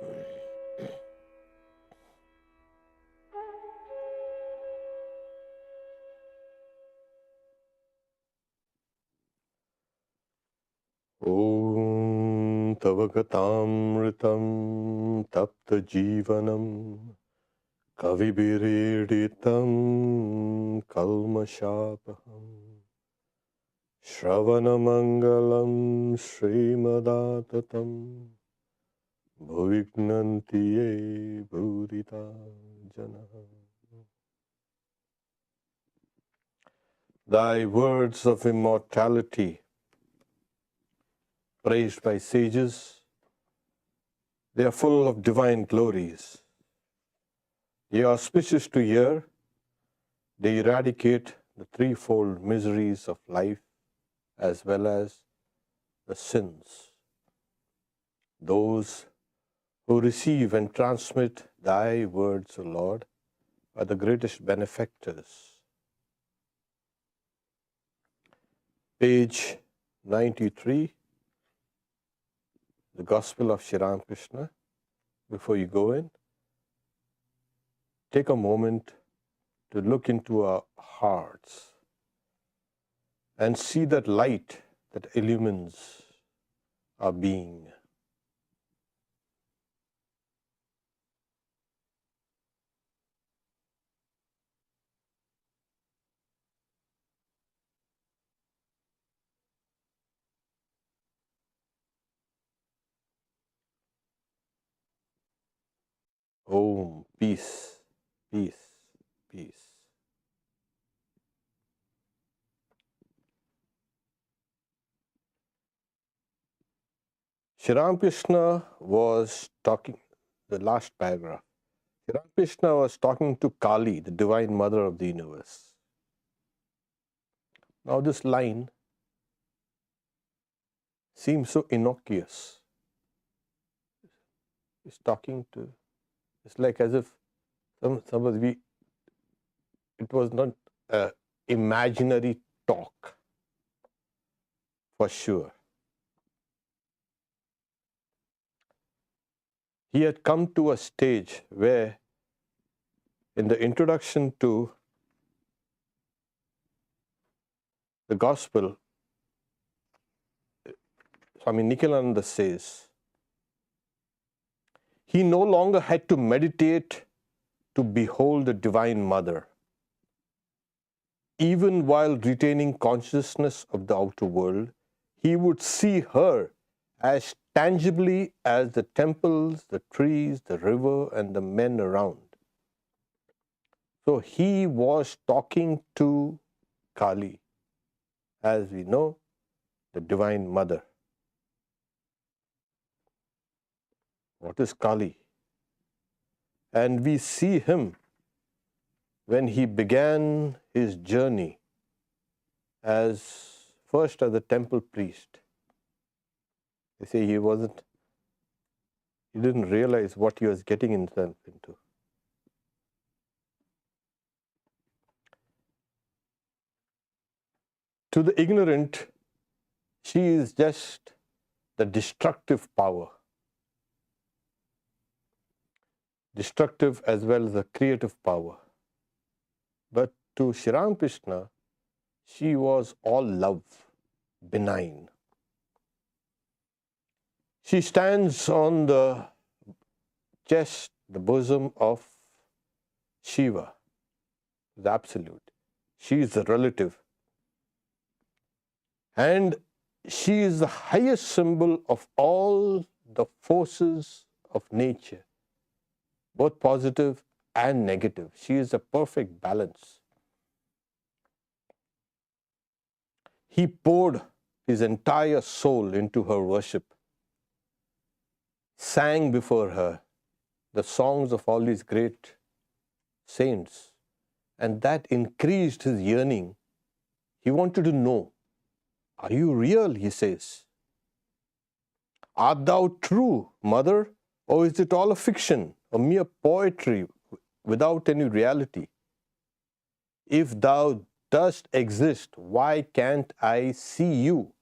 Om Tavagatamritam Tapta Jivanam Kavibiriditam Kalmashapaham Shravanamangalam Srimadatam Bhuvignantiye Bhurita Jana. Thy words of immortality, praised by sages, they are full of divine glories. They are auspicious to hear. They eradicate the threefold miseries of life as well as the sins. Those who receive and transmit thy words, O Lord, are the greatest benefactors. Page 93, the Gospel of Sri Ramakrishna. Before you go in, take a moment to look into our hearts and see that light that illumines our being. Om, peace, peace, peace. Sri Ramakrishna was talking, the last paragraph. Sri Ramakrishna was talking to Kali, the Divine Mother of the universe. Now this line seems so innocuous. He's talking to, it's like as if somebody, it was not an imaginary talk, for sure. He had come to a stage where, in the introduction to the Gospel, Swami Nikhilananda says, he no longer had to meditate to behold the Divine Mother. Even while retaining consciousness of the outer world, he would see her as tangibly as the temples, the trees, the river, and the men around. So he was talking to Kali, as we know, the Divine Mother. What is Kali? And we see him when he began his journey first as a temple priest. They say he didn't realize what he was getting himself into. To the ignorant, she is just the destructive power. Destructive as well as the creative power. But to Sri Ramakrishna, she was all love, benign. She stands on the chest, the bosom of Shiva, the absolute. She is the relative. And she is the highest symbol of all the forces of nature, both positive and negative. She is a perfect balance. He poured his entire soul into her worship, sang before her the songs of all these great saints, and that increased his yearning. He wanted to know, are you real? He says. Art thou true, Mother, or is it all a fiction, a mere poetry without any reality? If thou dost exist, why can't I see you?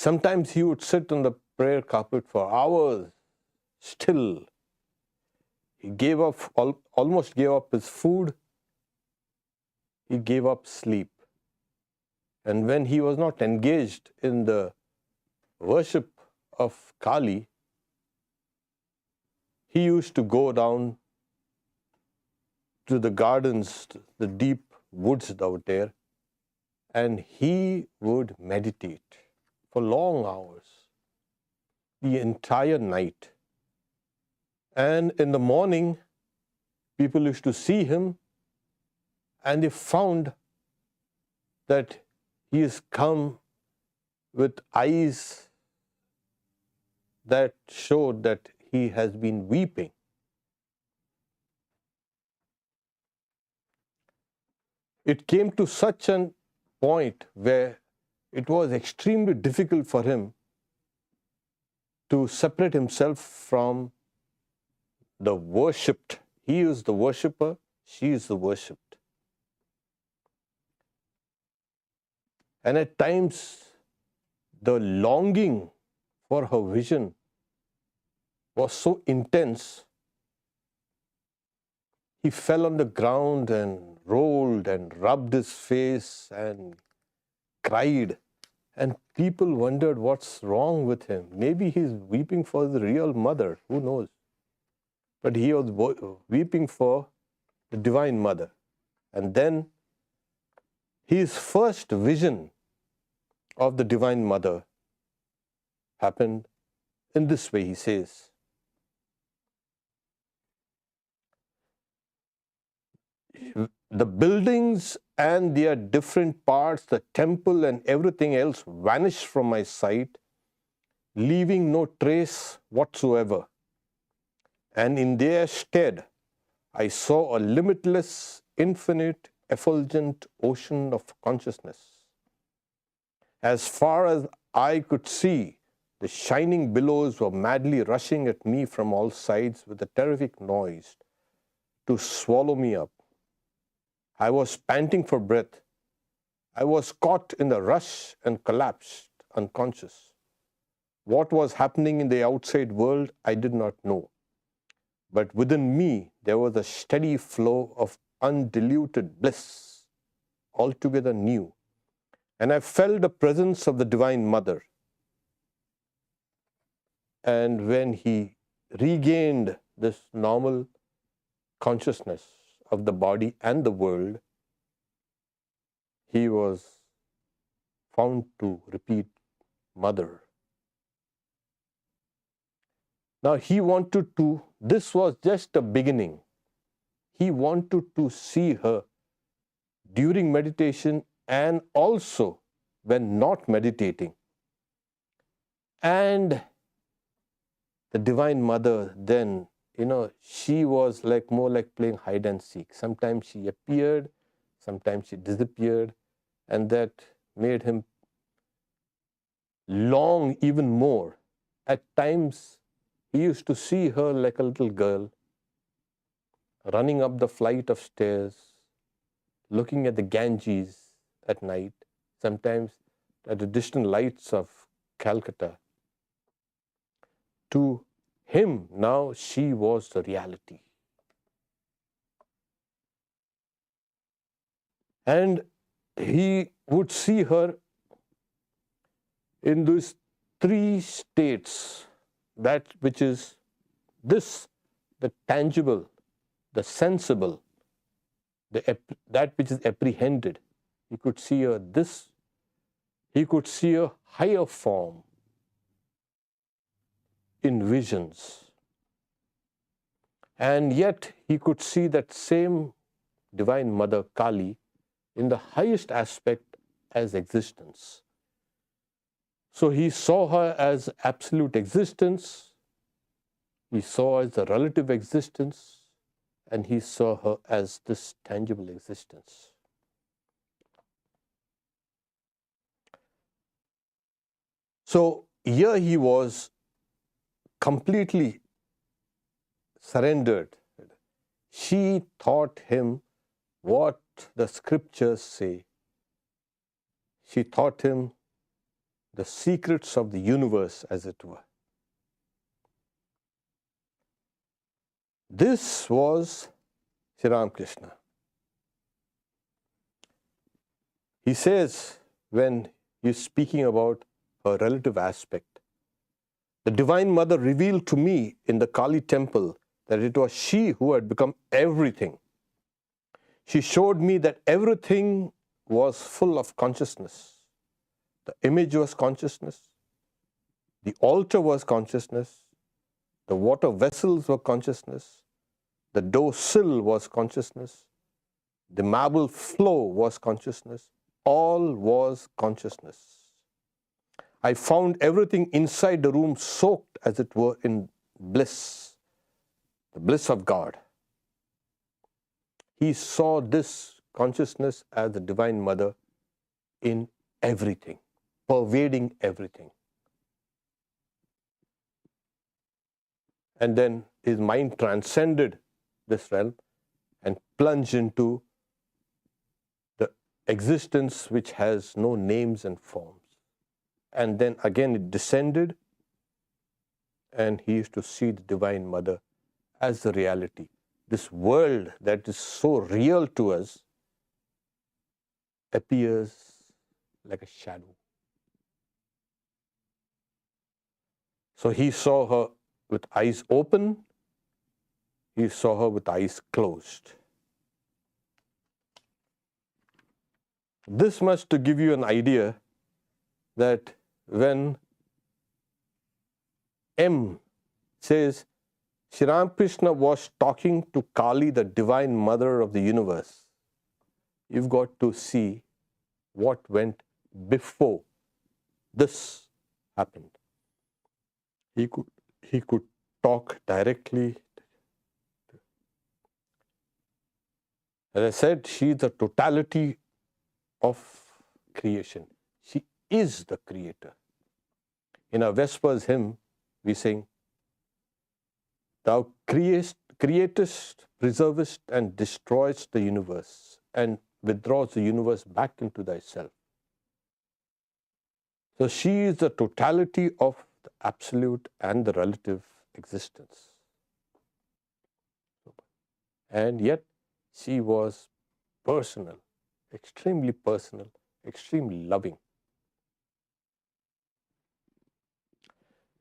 Sometimes he would sit on the prayer carpet for hours, still. He gave up, almost gave up his food. He gave up sleep. And when he was not engaged in the worship of Kali, he used to go down to the gardens, the deep woods out there, and he would meditate for long hours, the entire night. And in the morning, people used to see him, and they found that he has come with eyes that showed that he has been weeping. It came to such a point where it was extremely difficult for him to separate himself from the worshipped. He is the worshipper, she is the worshipped. And at times, the longing for her vision was so intense, he fell on the ground and rolled and rubbed his face and cried. And people wondered what's wrong with him. Maybe he's weeping for the real mother, who knows? But he was weeping for the Divine Mother. And then his first vision of the Divine Mother happened in this way. He says, the buildings and their different parts, the temple and everything else vanished from my sight, leaving no trace whatsoever. And in their stead, I saw a limitless, infinite, effulgent ocean of consciousness. As far as I could see, the shining billows were madly rushing at me from all sides with a terrific noise to swallow me up. I was panting for breath. I was caught in the rush and collapsed unconscious. What was happening in the outside world, I did not know. But within me, there was a steady flow of undiluted bliss, altogether new. And I felt the presence of the Divine Mother. And when he regained this normal consciousness of the body and the world, he was found to repeat Mother. Now he wanted to, this was just a beginning. He wanted to see her during meditation and also when not meditating. And the Divine Mother then, she was more like playing hide and seek. Sometimes she appeared, sometimes she disappeared, and that made him long even more. At times, he used to see her like a little girl, running up the flight of stairs, looking at the Ganges at night, sometimes at the distant lights of Calcutta. To him, now she was the reality. And he would see her in these three states, that which is this, the tangible, the sensible, that which is apprehended. He could see her this, he could see a higher form in visions. And yet he could see that same Divine Mother Kali in the highest aspect as existence. So he saw her as absolute existence, he saw her as the relative existence, and he saw her as this tangible existence. So here he was completely surrendered. She taught him what the scriptures say. She taught him the secrets of the universe, as it were. This was Sri Ramakrishna. He says, when he's speaking about her relative aspect, the Divine Mother revealed to me in the Kali temple that it was she who had become everything. She showed me that everything was full of consciousness. The image was consciousness. The altar was consciousness. The water vessels were consciousness. The door sill was consciousness. The marble floor was consciousness. All was consciousness. I found everything inside the room soaked, as it were, in bliss, the bliss of God. He saw this consciousness as the Divine Mother in everything, pervading everything. And then his mind transcended this realm and plunged into the existence which has no names and forms. And then again it descended, and he used to see the Divine Mother as the reality. This world that is so real to us appears like a shadow. So he saw her with eyes open, he saw her with eyes closed. This much to give you an idea that when M says Sri Ramakrishna was talking to Kali, the Divine Mother of the universe, you've got to see what went before this happened. He could talk directly. As I said, she is the totality of creation. She is the creator. In our Vespers hymn, we sing, Thou createst, preservest, and destroyest the universe, and withdraws the universe back into thyself. So she is the totality of the absolute and the relative existence. And yet, she was personal, extremely loving.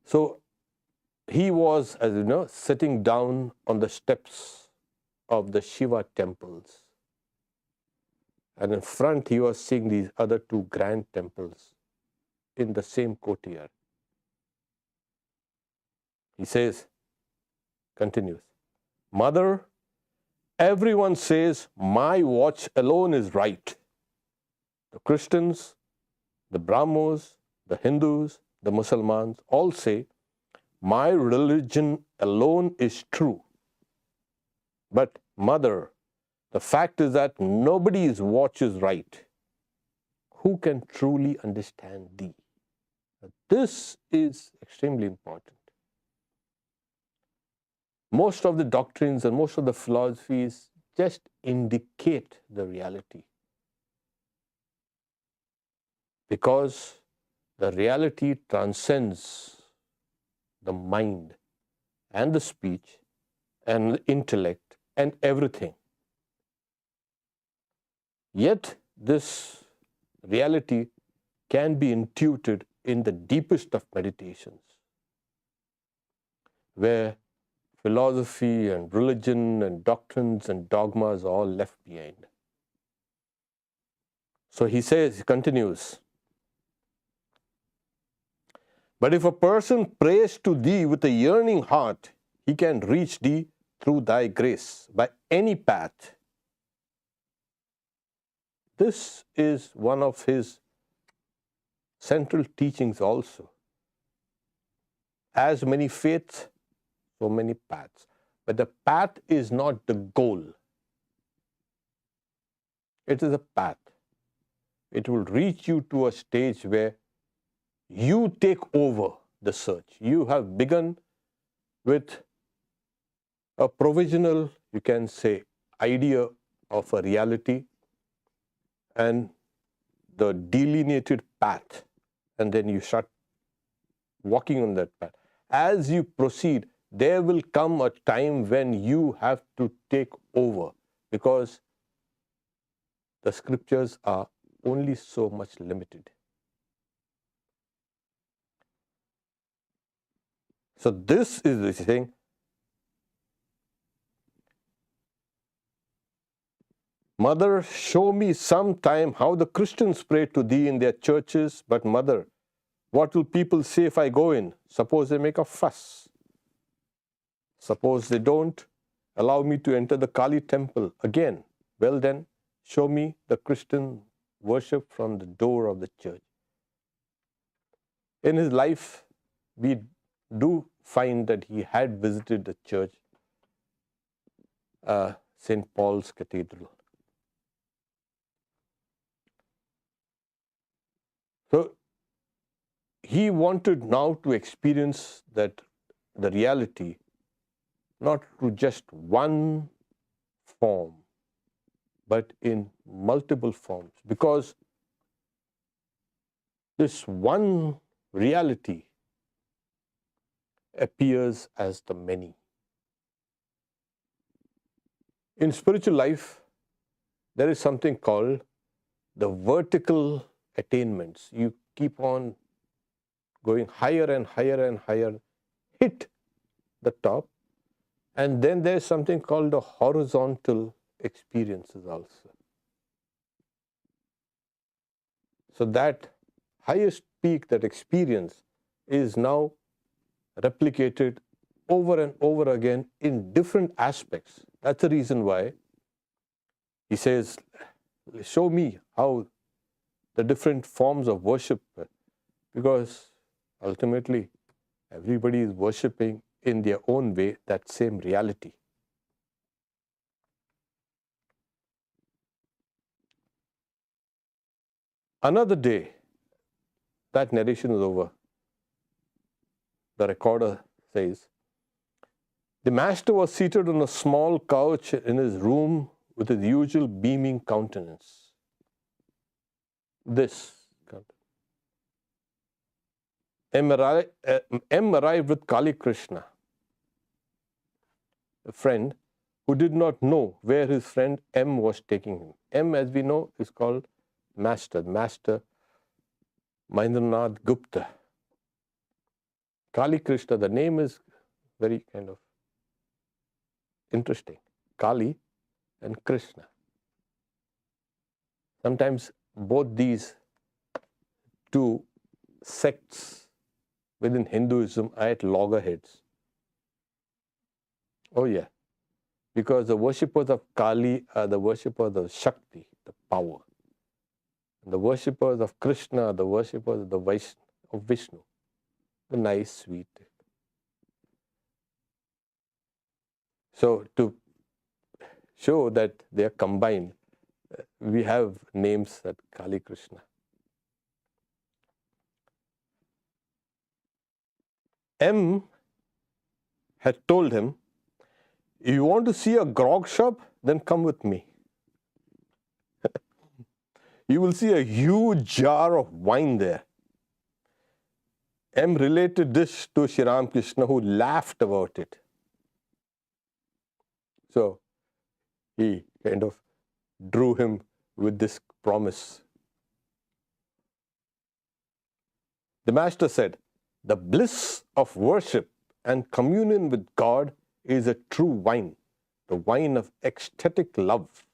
So, he was, as you know, sitting down on the steps of the Shiva temples. And in front, he was seeing these other two grand temples in the same courtyard. He says, continues, Mother, everyone says my watch alone is right. The Christians, the Brahmos, the Hindus, the Muslims all say my religion alone is true. But Mother, the fact is that nobody's watch is right. Who can truly understand thee? This is extremely important. Most of the doctrines and most of the philosophies just indicate the reality. Because the reality transcends the mind and the speech and the intellect and everything. Yet this reality can be intuited in the deepest of meditations, where philosophy and religion and doctrines and dogmas are all left behind. So he says, he continues, but if a person prays to thee with a yearning heart, he can reach thee through thy grace by any path. This is one of his central teachings also. As many faiths, so many paths. But the path is not the goal. It is a path. It will reach you to a stage where you take over the search. You have begun with a provisional, you can say, idea of a reality and the delineated path. and then you start walking on that path. As you proceed, there will come a time when you have to take over, because the scriptures are only so much limited. So this is the thing. Mother, show me sometime how the Christians pray to thee in their churches. But mother, what will people say if I go in? Suppose they make a fuss. Suppose they don't allow me to enter the Kali temple again. Well then, show me the Christian worship from the door of the church. In his life, we do find that he had visited the church, St. Paul's Cathedral. So he wanted now to experience that the reality, not through just one form, but in multiple forms, because this one reality appears as the many. In spiritual life, there is something called the vertical attainments. You keep on going higher and higher and higher, hit the top, and then there's something called the horizontal experiences also. So that highest peak, that experience, is now replicated over and over again in different aspects. That's the reason why he says, show me how the different forms of worship, because ultimately everybody is worshipping in their own way that same reality. Another day, that narration is over. The recorder says, the master was seated on a small couch in his room with his usual beaming countenance. M arrived with Kali Krishna, a friend who did not know where his friend M was taking him. M, as we know, is called Master Mahendranath Gupta. Kali Krishna, the name is very kind of interesting. Kali and Krishna. Sometimes both these two sects within Hinduism are at loggerheads. Oh yeah, because the worshippers of Kali are the worshippers of Shakti, the power. And the worshippers of Krishna are the worshippers of of Vishnu, the nice, sweet. So to show that they are combined, we have names that Kali Krishna. M had told him, if you want to see a grog shop, then come with me. You will see a huge jar of wine there. M related this to Sri Ramakrishna, who laughed about it. So he kind of drew him with this promise. The master said, the bliss of worship and communion with God is a true wine, the wine of ecstatic love.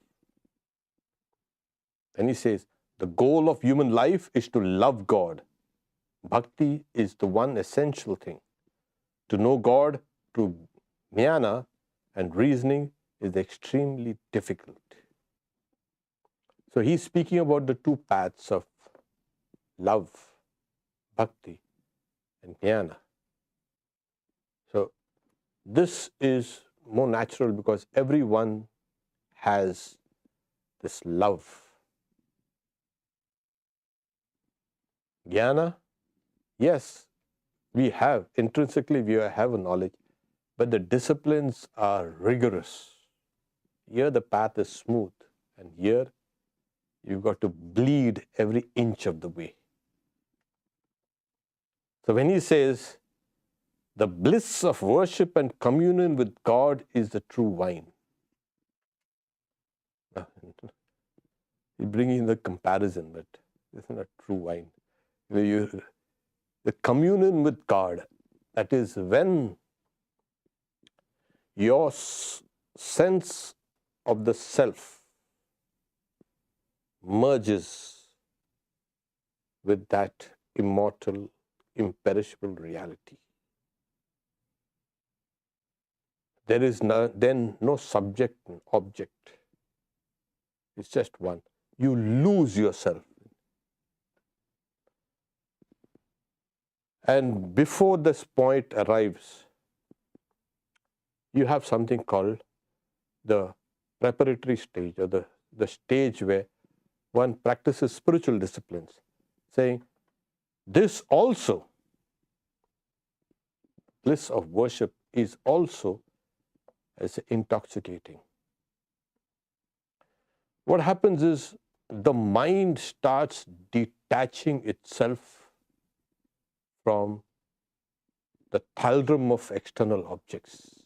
And he says, the goal of human life is to love God. Bhakti is the one essential thing. To know God through jnana and reasoning is extremely difficult. So he's speaking about the two paths of love, bhakti, and jnana. So this is more natural because everyone has this love. Jnana, yes, we have, intrinsically we have a knowledge, but the disciplines are rigorous. Here the path is smooth, and here you've got to bleed every inch of the way. So when he says, the bliss of worship and communion with God is the true wine. He's bringing the comparison, but it's not true wine. The communion with God, that is when your sense of the self merges with that immortal, imperishable reality. There is then no subject and object. It's just one. You lose yourself. And before this point arrives, you have something called the preparatory stage, or the stage where one practices spiritual disciplines, saying, this also, bliss of worship is also as intoxicating. What happens is the mind starts detaching itself from the thalrum of external objects.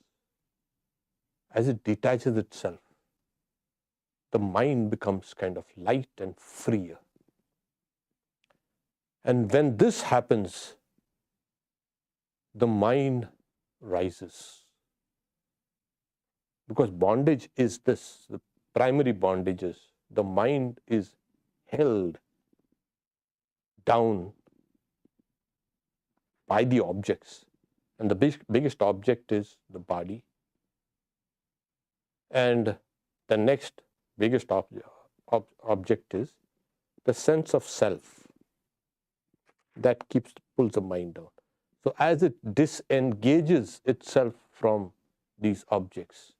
As it detaches itself, the mind becomes kind of light and freer. And when this happens, the mind rises. Because bondage is this, the primary bondage is the mind is held down by the objects. And the biggest object is the body. And the next biggest object is the sense of self that pulls the mind down. So as it disengages itself from these objects,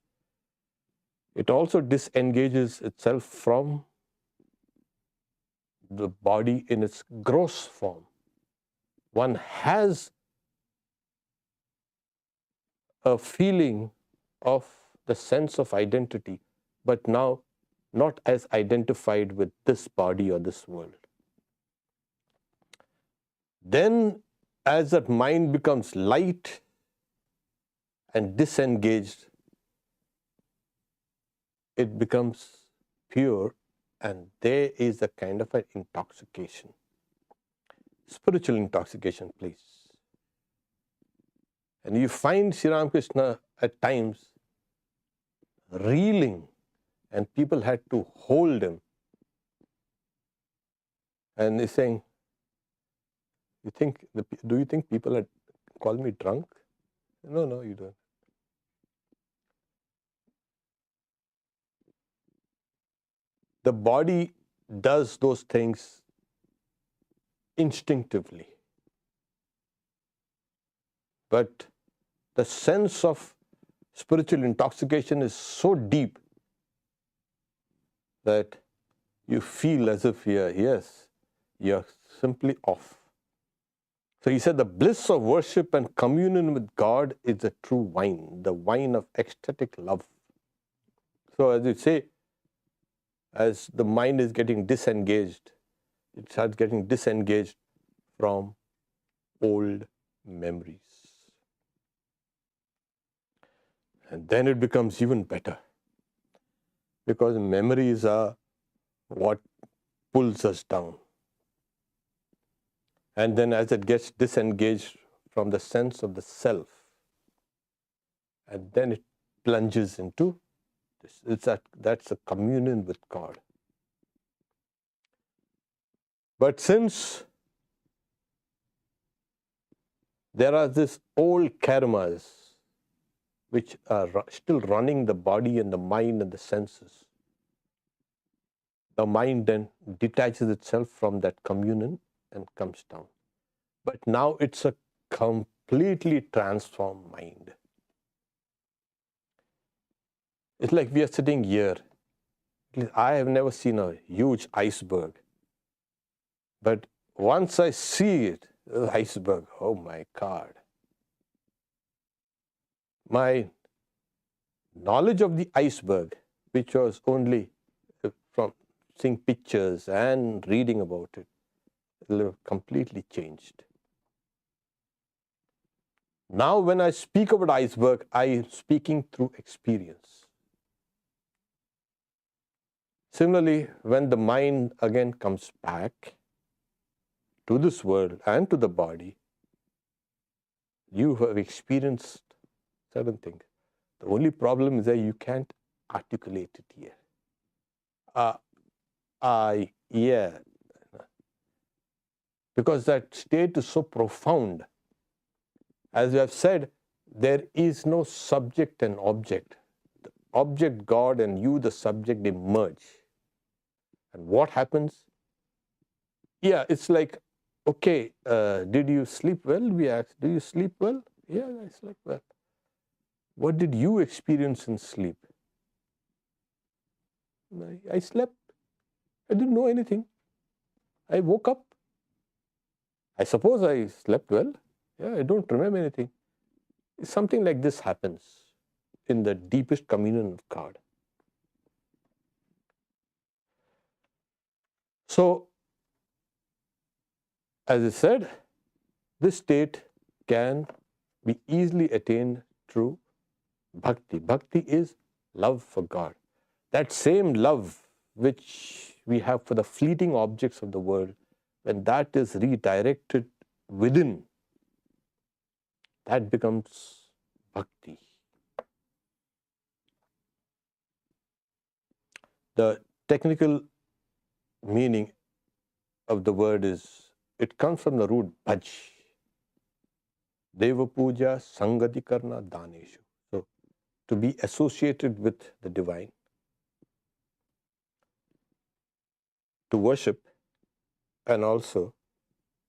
it also disengages itself from the body in its gross form. One has a feeling of the sense of identity, but now not as identified with this body or this world. Then, as that mind becomes light and disengaged, it becomes pure, and there is a kind of an intoxication. Spiritual intoxication, please. And you find Sri Ramakrishna at times reeling, and people had to hold him. And he's saying, do you think people had called me drunk? No, you don't. The body does those things instinctively. But the sense of spiritual intoxication is so deep that you feel as if you're simply off. So he said the bliss of worship and communion with God is the true wine, the wine of ecstatic love. So as you say, as the mind is getting disengaged, it starts getting disengaged from old memories. And then it becomes even better, because memories are what pulls us down. And then as it gets disengaged from the sense of the self, and then it plunges into this. That's a communion with God. But since there are these old karmas which are still running the body and the mind and the senses, the mind then detaches itself from that communion and comes down. But now it's a completely transformed mind. It's like we are sitting here. I have never seen a huge iceberg. But once I see it, the iceberg, oh my God. My knowledge of the iceberg, which was only from seeing pictures and reading about it, completely changed. Now when I speak about iceberg, I am speaking through experience. Similarly, when the mind again comes back to this world and to the body, you have experienced certain things. The only problem is that you can't articulate it here. Yeah. Because that state is so profound. As we have said, there is no subject and object. The object, God, and you, the subject, they merge. And what happens? Yeah, it's like, okay, did you sleep well? We asked, do you sleep well? Yeah, I slept well. What did you experience in sleep? I slept. I didn't know anything. I woke up. I suppose I slept well. Yeah, I don't remember anything. Something like this happens in the deepest communion of God. So, as I said, this state can be easily attained through bhakti. Bhakti is love for God. That same love which we have for the fleeting objects of the world, when that is redirected within, that becomes bhakti. The technical meaning of the word is, it comes from the root bhaj. Deva puja sangati karna daneshu. So, to be associated with the divine, to worship, and also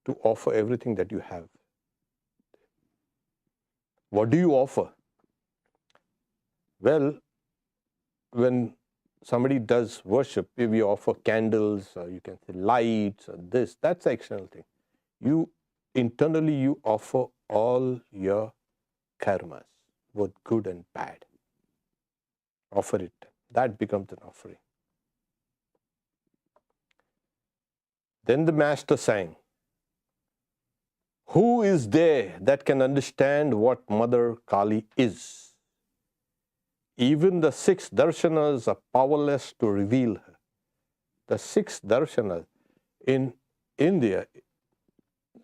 to offer everything that you have. What do you offer? Well, when somebody does worship, we offer candles, or you can say lights, or this, that's the external thing. You internally, you offer all your karmas, both good and bad. Offer it. That becomes an offering. Then the master sang, "Who is there that can understand what Mother Kali is? Even the 6 darshanas are powerless to reveal her." The 6 darshanas, in India,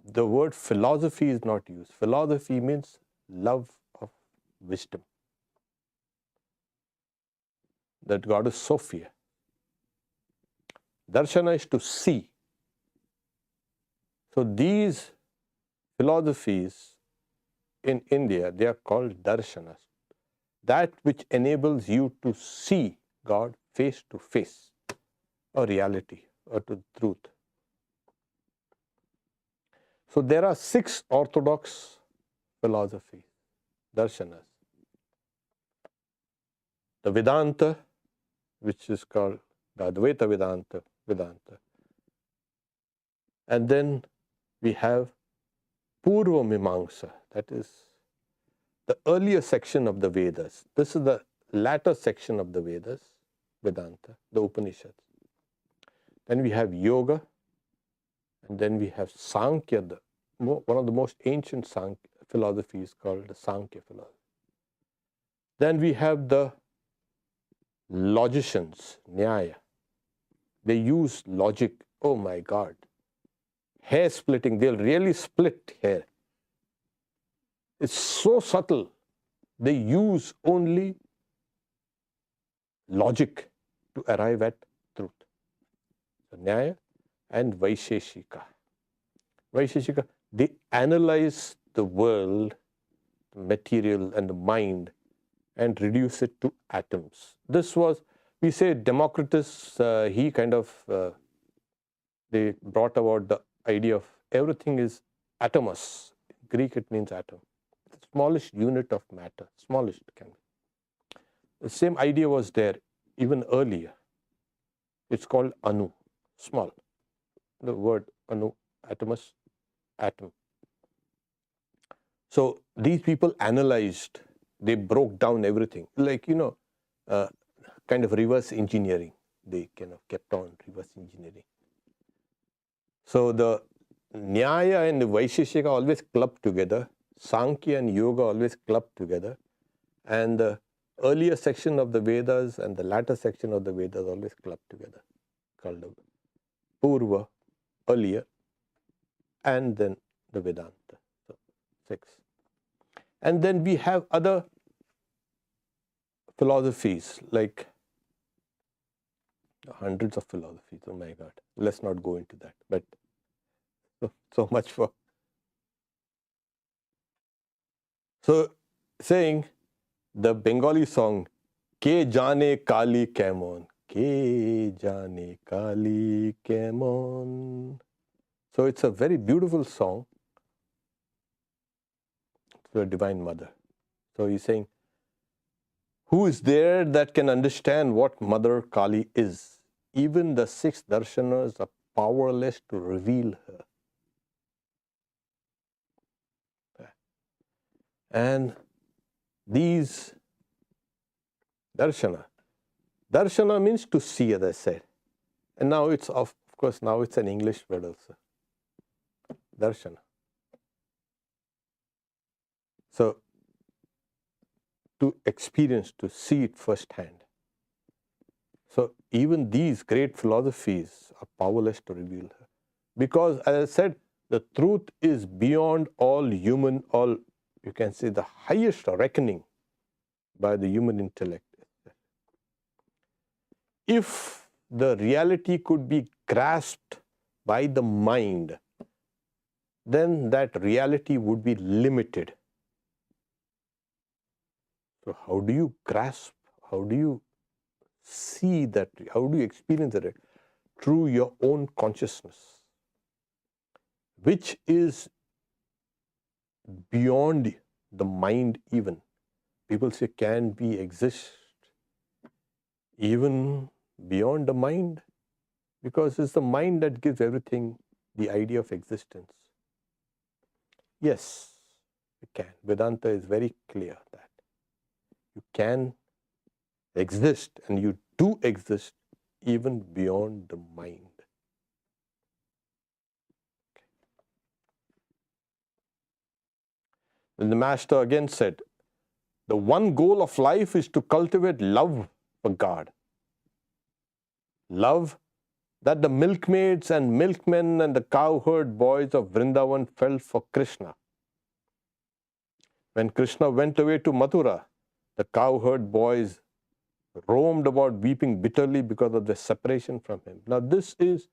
the word philosophy is not used. Philosophy means love of wisdom. That goddess Sophia. Darshana is to see. So these philosophies in India, they are called darshanas. That which enables you to see God face to face, or reality, or to truth. So there are 6 orthodox philosophies, darshanas. The Vedanta, which is called the Advaita Vedanta. And then we have Purva Mimamsa, that is the earlier section of the Vedas. This is the latter section of the Vedas, Vedanta, the Upanishads. Then we have Yoga, and then we have Sankhya, one of the most ancient philosophies called the Sankhya philosophy. Then we have the logicians, Nyaya. They use logic. Oh my God. Hair splitting, they'll really split hair. It's so subtle. They use only logic to arrive at truth. So Nyaya and Vaisheshika. Vaisheshika, they analyze the world, the material and the mind, and reduce it to atoms. This was, we say Democritus, he kind of, they brought about the idea of everything is atomos. In Greek it means atom. The smallest unit of matter, smallest can be. The same idea was there even earlier. It's called anu, small. The word anu, atomos, atom. So these people analyzed, they broke down everything, like, kind of reverse engineering. They kind of kept on reverse engineering. So the Nyaya and the Vaisheshika always clubbed together. Sankhya and Yoga always clubbed together, and the earlier section of the Vedas and the latter section of the Vedas always clubbed together, called the Purva, earlier, and then the Vedanta. So 6. And then we have other philosophies, like hundreds of philosophies. Oh my God, let's not go into that. But so much for. So saying the Bengali song, Ke jane kali kemon, Ke jane kali kemon. So it's a very beautiful song to the Divine Mother. So he's saying, who is there that can understand what Mother Kali is? Even the 6 darshanas are powerless to reveal her. And these darshana means to see, as I said. And now it's, of course, now it's an English word also. Darshana. So, to experience, to see it firsthand. So, even these great philosophies are powerless to reveal her. Because, as I said, the truth is beyond all human, all, you can say, the highest reckoning by the human intellect. If the reality could be grasped by the mind, then that reality would be limited. So how do you grasp, how do you see that, how do you experience that? Through your own consciousness, which is beyond the mind even. People say, can we exist even beyond the mind? Because it's the mind that gives everything the idea of existence. Yes, you can. Vedanta is very clear that you can exist, and you do exist even beyond the mind. Okay. Then the Master again said, the one goal of life is to cultivate love for God. Love that the milkmaids and milkmen and the cowherd boys of Vrindavan felt for Krishna. When Krishna went away to Mathura, the cowherd boys roamed about weeping bitterly because of the separation from him. Now this is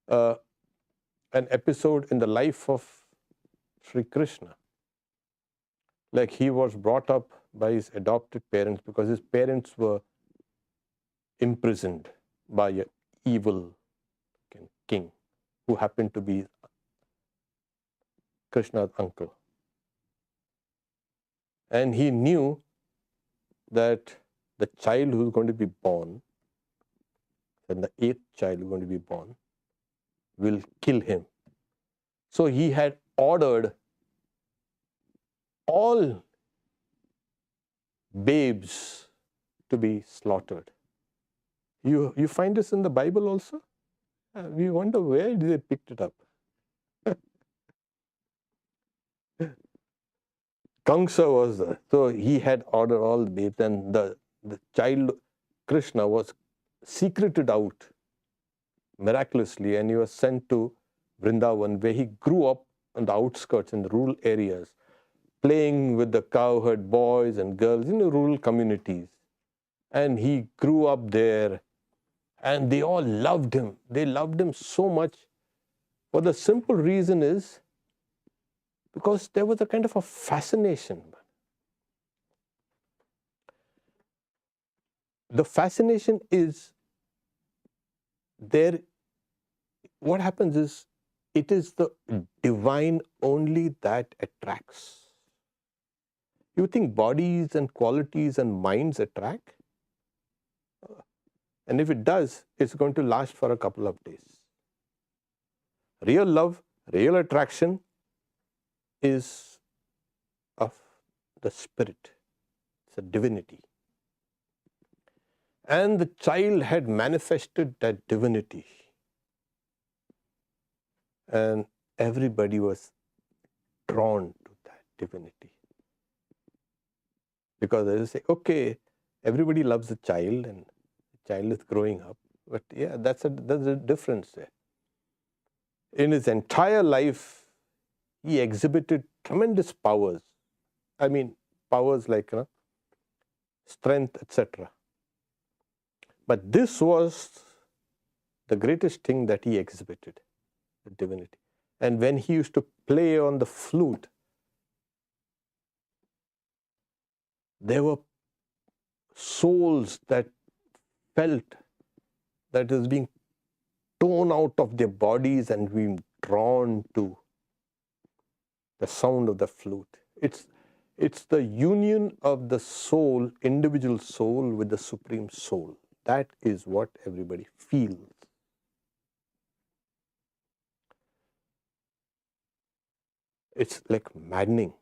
an episode in the life of Sri Krishna. Like, he was brought up by his adopted parents because his parents were imprisoned by an evil king who happened to be Krishna's uncle. And he knew that the child who is going to be born, and the 8th child who is going to be born, will kill him. So he had ordered all babes to be slaughtered. You find this in the Bible also? We wonder where they picked it up. Kamsa was there. So he had ordered all the babes, and the child Krishna was secreted out miraculously, and he was sent to Vrindavan, where he grew up on the outskirts in the rural areas, playing with the cowherd boys and girls in the rural communities. And he grew up there, and they all loved him. They loved him so much. For the simple reason is because there was a kind of a fascination. The fascination is there. What happens is, it is the divine only that attracts. You think bodies and qualities and minds attract? And if it does, it's going to last for a couple of days. Real love, real attraction is of the spirit. It's a divinity. And the child had manifested that divinity. And everybody was drawn to that. divinity. Because they say, okay, everybody loves a child and the child is growing up. But yeah, that's a difference there. In his entire life, he exhibited tremendous powers. I mean, powers like strength, etc. But this was the greatest thing that he exhibited, the divinity. And when he used to play on the flute, there were souls that felt that is being torn out of their bodies and being drawn to the sound of the flute. It's the union of the soul, individual soul, with the supreme soul. That is what everybody feels. It's like maddening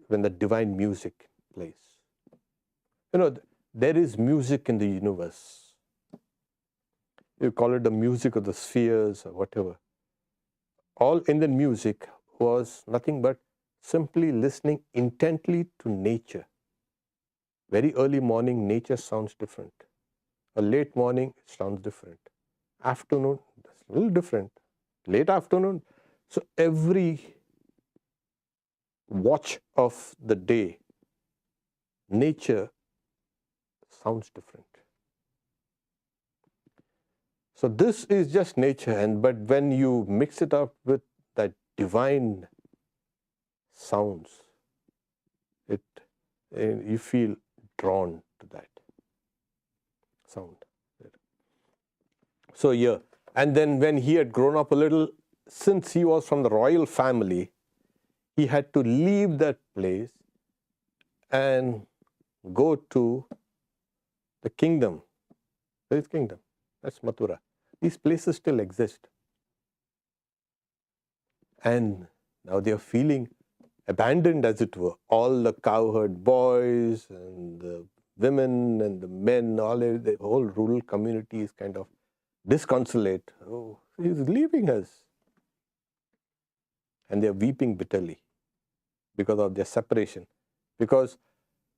when the divine music plays. There is music in the universe. You call it the music of the spheres or whatever. All Indian music was nothing but simply listening intently to nature. Very early morning, nature sounds different. A late morning, it sounds different. Afternoon, it's a little different. Late afternoon. So every watch of the day, nature sounds different. So this is just nature, but when you mix it up with that divine sounds, you feel drawn to that sound. So yeah, and then when he had grown up a little, since he was from the royal family, he had to leave that place and go to the kingdom. Where is kingdom? That's Mathura. These places still exist. And now they are feeling abandoned, as it were. All the cowherd boys and the women and the men, the whole rural community is kind of disconsolate. Oh, he's leaving us. And they are weeping bitterly because of their separation. Because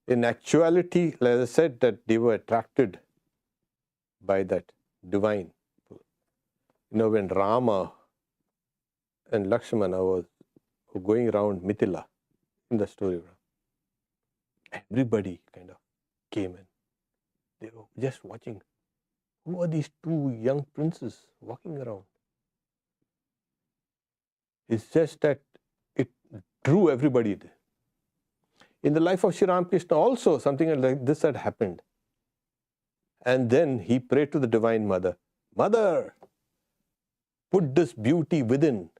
in actuality, as I said, that they were attracted by that divine. When Rama and Lakshmana were going around Mithila in the story, everybody kind of came in. They were just watching. Who are these two young princes walking around? It's just that it drew everybody there. In the life of Sri Ramakrishna also, something like this had happened. And then he prayed to the Divine Mother, Mother, put this beauty within.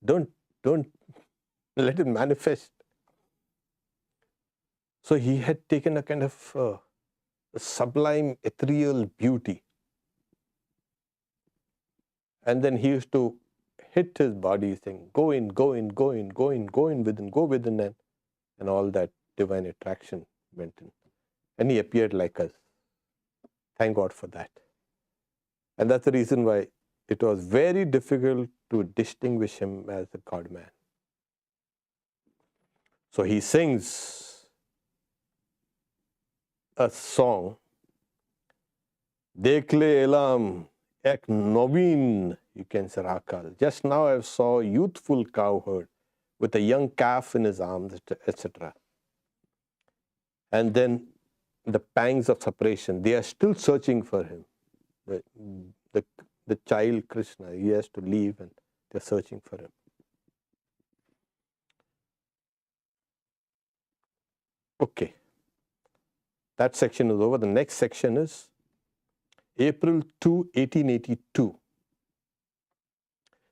Don't let it manifest. So he had taken a kind of a sublime ethereal beauty. And then he used to hit his body saying, go in, go in, go in, go in, go in within, go within, and all that divine attraction went in. And he appeared like us. Thank God for that. And that's the reason why it was very difficult to distinguish him as a God man. So he sings a song, Dekle elam ek noveen, you can say rakal. Just now I saw a youthful cowherd with a young calf in his arms, etc. And then the pangs of separation, they are still searching for him. The child Krishna, he has to leave and they're searching for him. Okay. That section is over. The next section is April 2, 1882.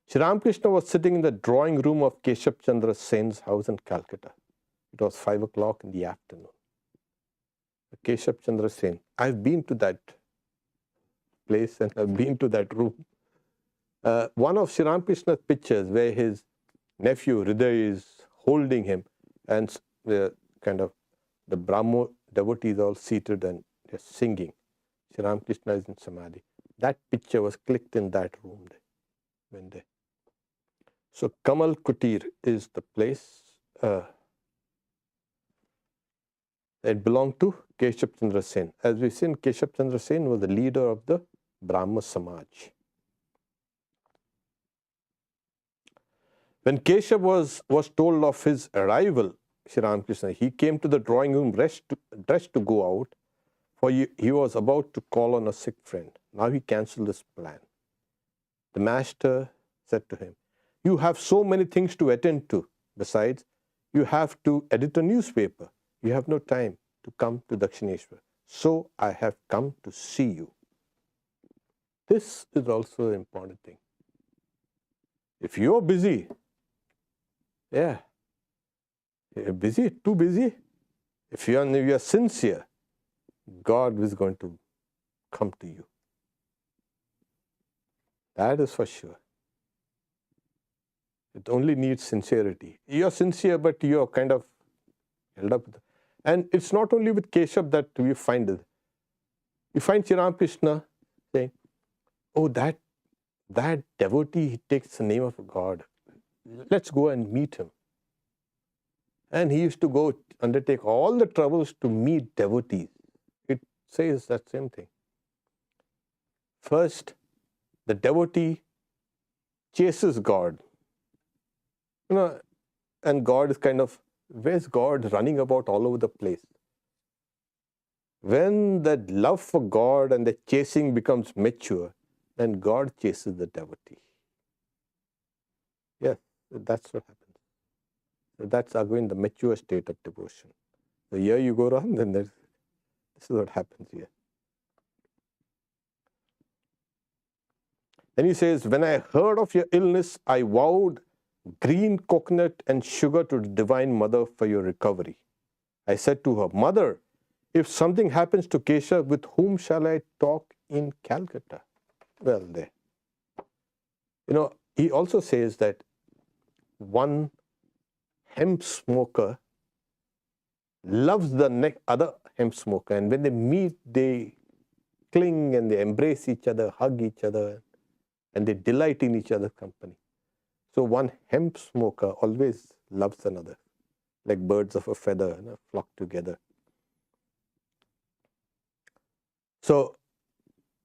Sri Ramakrishna was sitting in the drawing room of Keshav Chandra Sen's house in Calcutta. It was 5 o'clock in the afternoon. Keshav Chandra Sen. I've been to that place and I've been to that room. One of Sri Ramakrishna's pictures where his nephew Hriday is holding him and the Brahmo devotees all seated and they're singing. Sri Ramakrishna is in Samadhi. That picture was clicked in that room when they. So Kamal Kutir is the place. It belonged to Keshav Chandra Sen. As we've seen, Keshav Chandra Sen was the leader of the Brahma Samaj. When Keshav was told of his arrival, Sri Ramakrishna, he came to the drawing room dressed to go out, for he was about to call on a sick friend. Now he cancelled his plan. The master said to him, "You have so many things to attend to. Besides, you have to edit a newspaper. You have no time to come to Dakshineshwar. So I have come to see you." This is also an important thing. If you're busy, you're busy, too busy. If you are sincere, God is going to come to you. That is for sure. It only needs sincerity. You're sincere, but you're kind of held up. And it's not only with Keshav that we find it. You find Sri Ramakrishna saying, "Oh, that devotee, he takes the name of God. Let's go and meet him." And he used to go undertake all the troubles to meet devotees. It says that same thing. First, the devotee chases God. And God is kind of, where's God running about all over the place? When that love for God and the chasing becomes mature, then God chases the devotee. Yes, that's what happens. So that's again the mature state of devotion. So here you go around, then this is what happens here. Then he says, "When I heard of your illness, I vowed green coconut and sugar to the Divine Mother for your recovery. I said to her, 'Mother, if something happens to Keshav, with whom shall I talk in Calcutta?'" Well, there. He also says that one hemp smoker loves the other hemp smoker, and when they meet, they cling and they embrace each other, hug each other, and they delight in each other's company. So one hemp smoker always loves another, like birds of a feather, flock together. So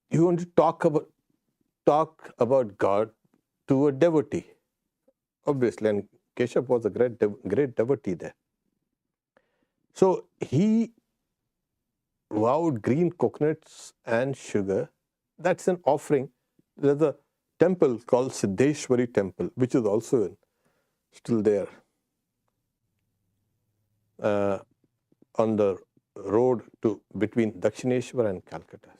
you want to talk about God to a devotee, obviously, and Keshav was a great devotee there. So he vowed green coconuts and sugar. That's an offering. There's a temple called Siddheshwari Temple, which is also still there on the road between Dakshineshwar and Calcutta.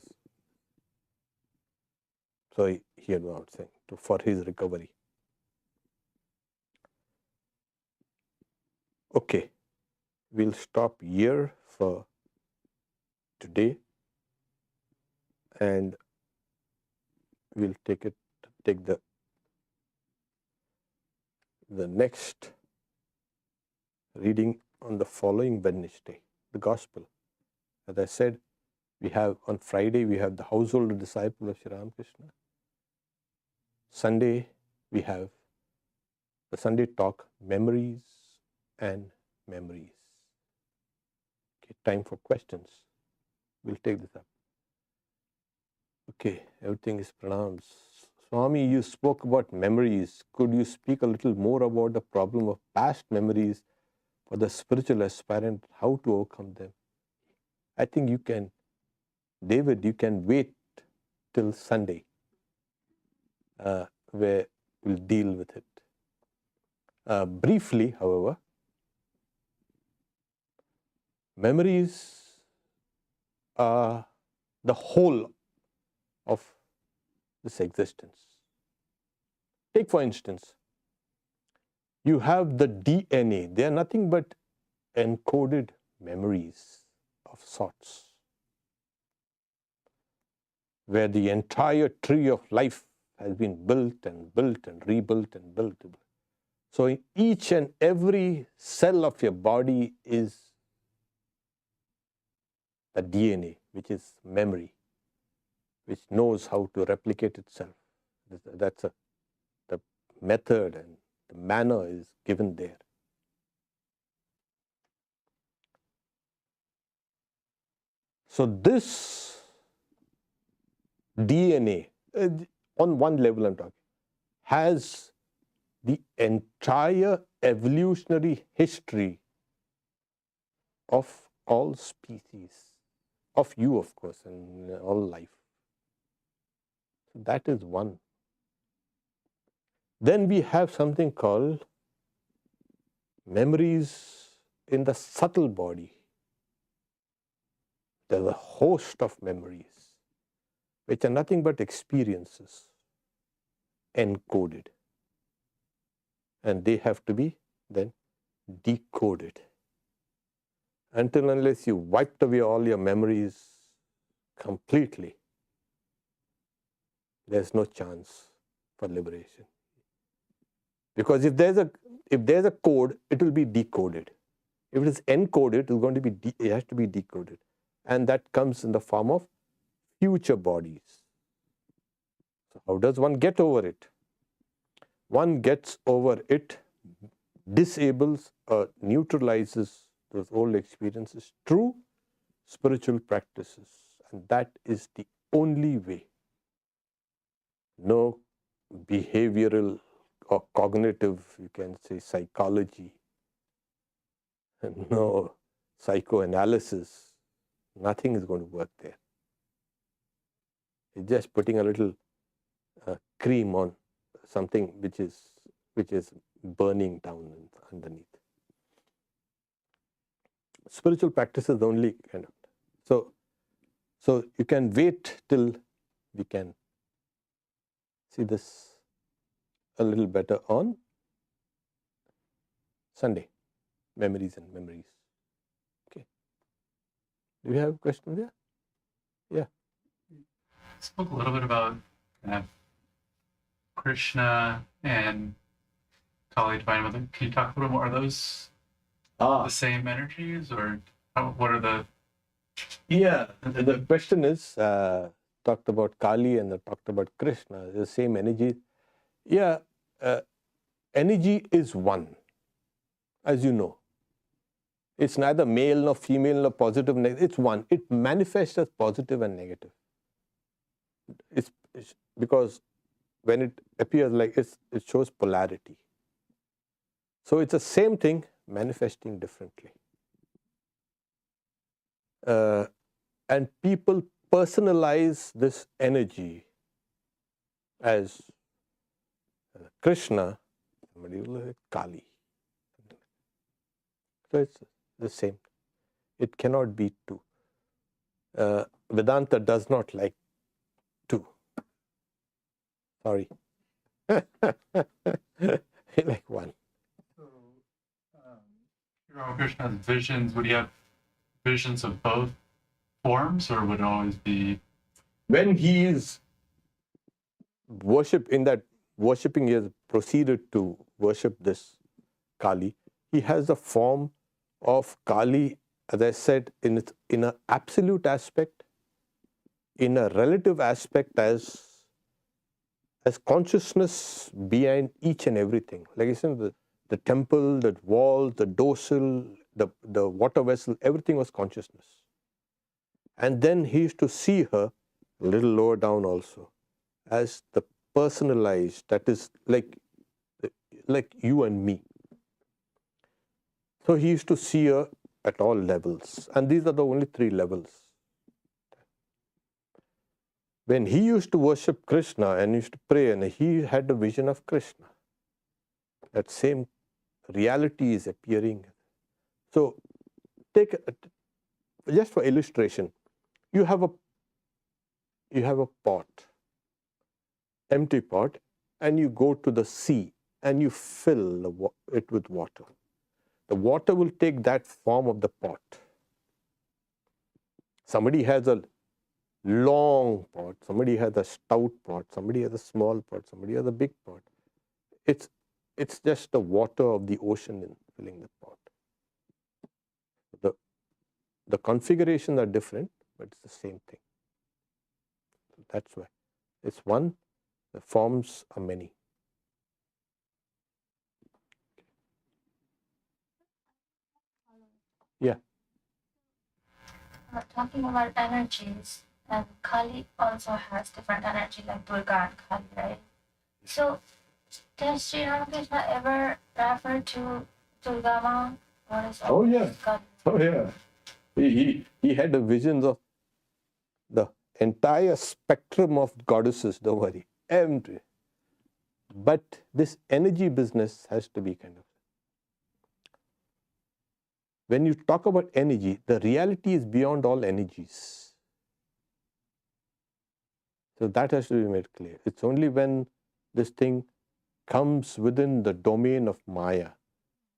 So he had vowed saying for his recovery. Okay, we'll stop here for today, and we'll take the next reading on the following Wednesday, the Gospel. As I said, on Friday we have the household disciple of Sri Ramakrishna. Sunday we have the Sunday talk, memories and memories. Okay, time for questions. We'll take this up. Okay, everything is pronounced. Swami, you spoke about memories. Could you speak a little more about the problem of past memories for the spiritual aspirant, how to overcome them? I think you can, David, you can wait till Sunday, where we'll deal with it. Briefly, however, memories are the whole of this existence. Take, for instance, you have the DNA. They are nothing but encoded memories of sorts, where the entire tree of life has been built and built and rebuilt and built. So each and every cell of your body is the DNA, which is memory, which knows how to replicate itself. That's the method and manner is given there. So this DNA, on one level I'm talking, has the entire evolutionary history of all species, of you of course, and all life. So that is one. Then we have something called memories in the subtle body. There's a host of memories which are nothing but experiences encoded, and they have to be then decoded. Until unless you wiped away all your memories completely, there's no chance for liberation. Because if there's a code, it will be decoded. If it is encoded, it has to be decoded, and that comes in the form of future bodies. So how does one get over it? One gets over it, disables or neutralizes those old experiences through spiritual practices, and that is the only way. No behavioral or cognitive, you can say, psychology, no psychoanalysis, nothing is going to work there. It's just putting a little cream on something which is burning down underneath. Spiritual practice is the only kind of. So you can wait till we can see this a little better on Sunday. Memories and memories. Okay. Do you have a question there? Yeah. You spoke a little bit about kind of Krishna and Kali, Divine Mother. Can you talk a little more? Are those the same energies, or what are the? Yeah, the question is talked about Kali and talked about Krishna. The same energy. Yeah, energy is one, as you know. It's neither male nor female nor positive, negative. It's one. It manifests as positive and negative. It's because when it appears like it shows polarity. So it's the same thing manifesting differently. And people personalize this energy as Krishna, somebody will say Kali. So it's the same. It cannot be two. Vedanta does not like two. Sorry. Like one. So, Ramakrishna's visions, would he have visions of both forms, or would it always be? When he is worshipping, he has proceeded to worship this Kali. He has the form of Kali, as I said, in an absolute aspect, in a relative aspect as consciousness behind each and everything. Like I said, the temple, the wall, the dorsal, the water vessel, everything was consciousness. And then he used to see her a little lower down also as the personalized, that is like you and me. So he used to see her at all levels, and these are the only three levels. When he used to worship Krishna and used to pray, and he had the vision of Krishna, that same reality is appearing. So take just for illustration, you have a pot, empty pot, and you go to the sea and you fill it with water. The water will take that form of the pot. Somebody has a long pot, somebody has a stout pot, somebody has a small pot, somebody has a big pot. It's just the water of the ocean in filling the pot. The configurations are different, but it's the same thing. So that's why it's one. The forms are many. Yeah. Talking about energies, and Kali also has different energy like Durga and Kali, right? So, does Sri Ramakrishna ever refer to Durga Ma? What is Oh yeah. Kali? Oh yeah. He had the visions of the entire spectrum of goddesses, don't worry. Empty. But this energy business has to be kind of. When you talk about energy, the reality is beyond all energies. So that has to be made clear. It's only when this thing comes within the domain of Maya,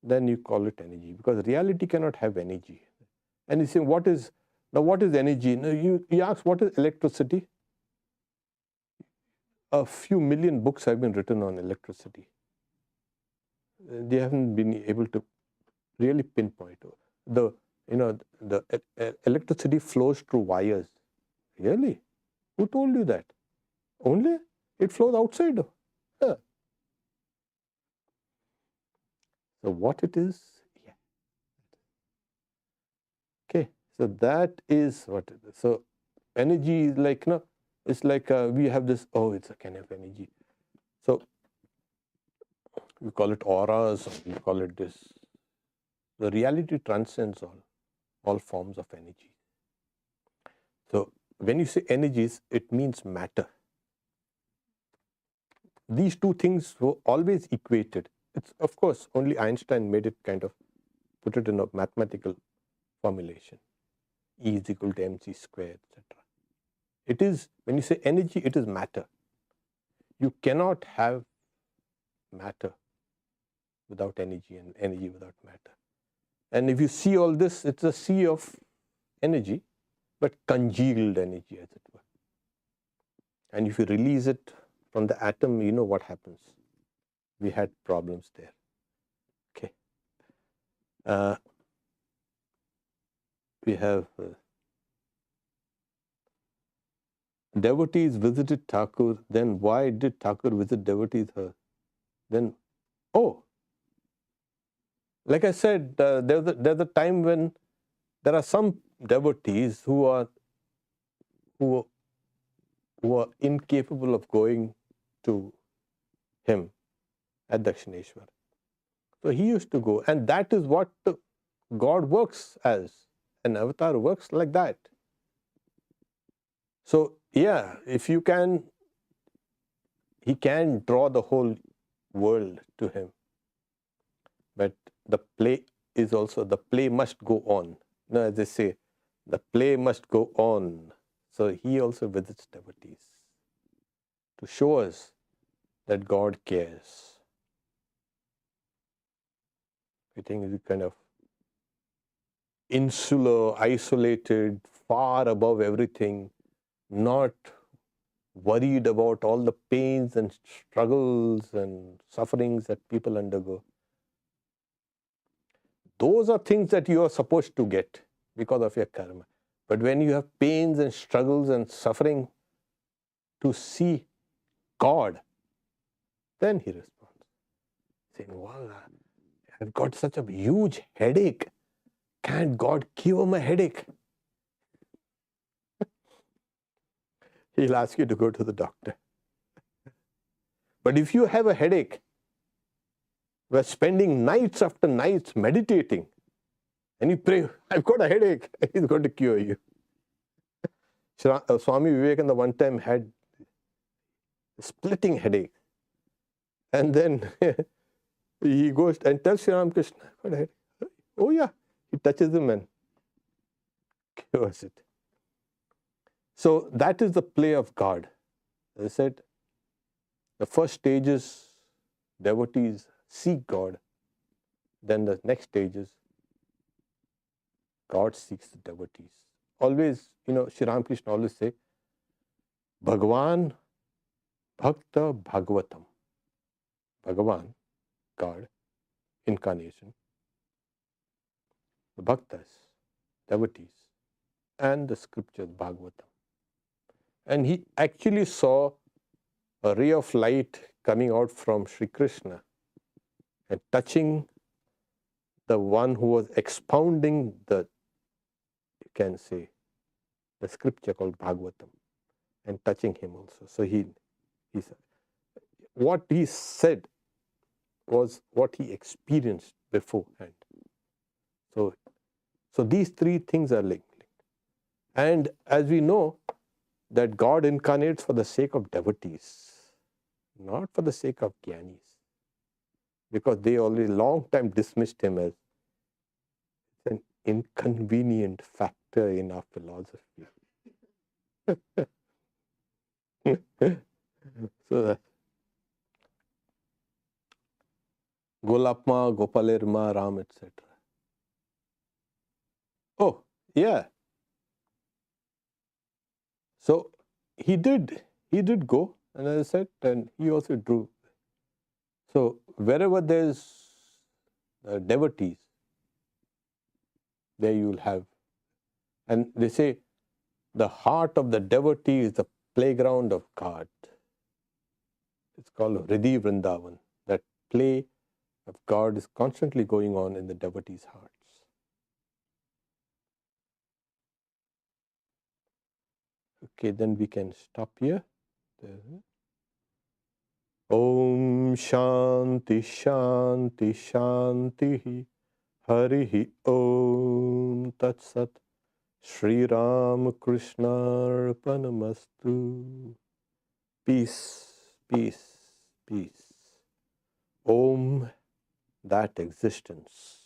then you call it energy. Because reality cannot have energy. And you say, what is energy? Now you ask, what is electricity? A few million books have been written on electricity. They haven't been able to really pinpoint. The electricity flows through wires. Really? Who told you that? Only it flows outside. Huh. So what it is? Yeah. Okay. So that is what it is. So energy is like, it's like we have this, it's a kind of energy. So we call it auras, or we call it this. The reality transcends all forms of energy. So when you say energies, it means matter. These two things were always equated. It's, of course, only Einstein made it kind of, put it in a mathematical formulation. E is equal to mc squared, etc. It is, when you say energy, it is matter. You cannot have matter without energy and energy without matter. And if you see all this, it's a sea of energy, but congealed energy, as it were. And if you release it from the atom, you know what happens. We had problems there. Okay. We have devotees visited Thakur. Then why did Thakur visit devotees her? Then, like I said, there's a time when there are some devotees who are incapable of going to him at Dakshineshwar. So he used to go, and that is what God works as. An avatar works like that. So yeah, if you can, he can draw the whole world to him. But the play is also, the play must go on. No, as they say, the play must go on. So he also visits devotees to show us that God cares. I think it's kind of insular, isolated, far above everything, not worried about all the pains and struggles and sufferings that people undergo. Those are things that you are supposed to get because of your karma. But when you have pains and struggles and suffering, to see God, then he responds, saying, well, I've got such a huge headache. Can't God cure my headache? He'll ask you to go to the doctor. But if you have a headache, we're spending nights after nights meditating, and you pray, I've got a headache, he's going to cure you. Swami Vivekananda one time had a splitting headache. And then he goes and tells Sri Ramakrishna, I've got a headache. Oh yeah, he touches him and cures it. So that is the play of God. As I said, the first stage is devotees seek God. Then the next stage is God seeks the devotees. Always, Sri Ramakrishna always say, Bhagavan Bhakta Bhagavatam. Bhagavan, God, incarnation, the bhaktas, devotees, and the scriptures, Bhagavatam. And he actually saw a ray of light coming out from Sri Krishna and touching the one who was expounding the, you can say, the scripture called Bhagavatam, and touching him also. So he said, what he said was what he experienced beforehand. So these three things are linked. And as we know, that God incarnates for the sake of devotees, not for the sake of jnanis, because they already long time dismissed him as an inconvenient factor in our philosophy. So Golapma, Gopalirma, Ram, etc. Oh, yeah. So he did go, and as I said, and he also drew. So wherever there's devotees, there you will have. And they say the heart of the devotee is the playground of God. It's called Hriday Vrindavan. That play of God is constantly going on in the devotees' hearts. Okay, then we can stop here. Om Shanti Shanti Shanti Harihi Om Tat Sat Sri Ramakrishna Arpanamastu. Peace, peace, peace. Om, that existence